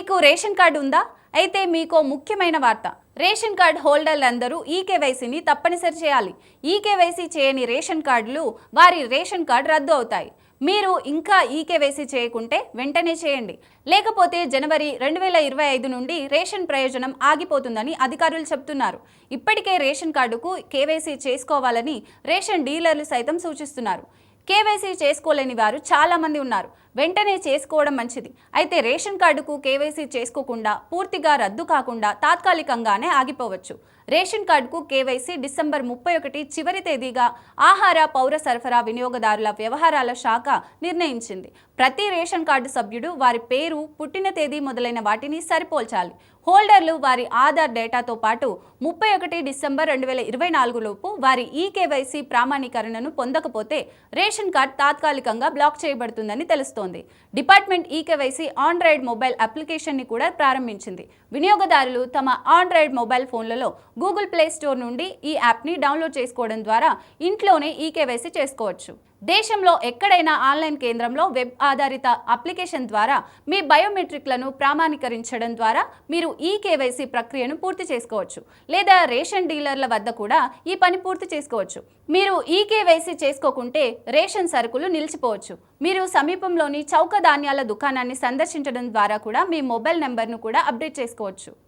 మీకు ration card ఉందా? అయితే మీకో ముఖ్యమైన వార్త. రేషన్ కార్డు హోల్డర్లందరూ ఈకేవైసీని తప్పనిసరి చేయాలి. ఈకేవైసీ చేయని రేషన్ కార్డులు వారి రేషన్ కార్డు రద్దు అవుతాయి. మీరు ఇంకా ఈకేవైసీ చేయకుంటే వెంటనే చేయండి. లేకపోతే జనవరి 2025 నుండి రేషన్ ప్రయోజనం ఆగిపోతుందని అధికారులు చెబుతున్నారు. ఇప్పటికే రేషన్ కార్డుకు కేవైసీ చేసుకోవాలని రేషన్ డీలర్లు సైతం సూచిస్తున్నారు. కేవైసీ చేసుకోలేని వారు చాలా మంది ఉన్నారు. వెంటనే చేసుకోవడం మంచిది. అయితే రేషన్ కార్డుకు కేవైసీ చేసుకోకుండా పూర్తిగా రద్దు కాకుండా తాత్కాలికంగానే ఆగిపోవచ్చు. రేషన్ కార్డుకు కేవైసీ డిసెంబర్ 31 చివరి తేదీగా ఆహార పౌర సరఫరా వినియోగదారుల వ్యవహారాల శాఖ నిర్ణయించింది. ప్రతి రేషన్ కార్డు సభ్యుడు వారి పేరు, పుట్టిన తేదీ మొదలైన వాటిని సరిపోల్చాలి. హోల్డర్లు వారి ఆధార్ డేటాతో పాటు 31 డిసెంబర్ 2024 లోపు వారి ఈకేవైసీ ప్రామాణీకరణను పొందకపోతే రేషన్ కార్డు తాత్కాలికంగా బ్లాక్ చేయబడుతుందని తెలుస్తోంది. డిపార్ట్మెంట్ ఈకేవైసీ ఆండ్రాయిడ్ మొబైల్ అప్లికేషన్ని కూడా ప్రారంభించింది. వినియోగదారులు తమ ఆండ్రాయిడ్ మొబైల్ ఫోన్లలో గూగుల్ ప్లే స్టోర్ నుండి ఈ యాప్ని డౌన్లోడ్ చేసుకోవడం ద్వారా ఇంట్లోనే ఈకేవైసీ చేసుకోవచ్చు. దేశంలో ఎక్కడైనా ఆన్లైన్ కేంద్రంలో వెబ్ ఆధారిత అప్లికేషన్ ద్వారా మీ బయోమెట్రిక్లను ప్రామాణీకరించడం ద్వారా మీరు ఈకేవైసీ ప్రక్రియను పూర్తి చేసుకోవచ్చు. లేదా రేషన్ డీలర్ల వద్ద కూడా ఈ పని పూర్తి చేసుకోవచ్చు. మీరు ఈకేవైసీ చేసుకోకుంటే రేషన్ సరుకులు నిలిచిపోవచ్చు. మీరు సమీపంలోని చౌక ధాన్యాల దుకాణాన్ని సందర్శించడం ద్వారా కూడా మీ మొబైల్ నెంబర్ను కూడా అప్డేట్ చేసుకోవచ్చు.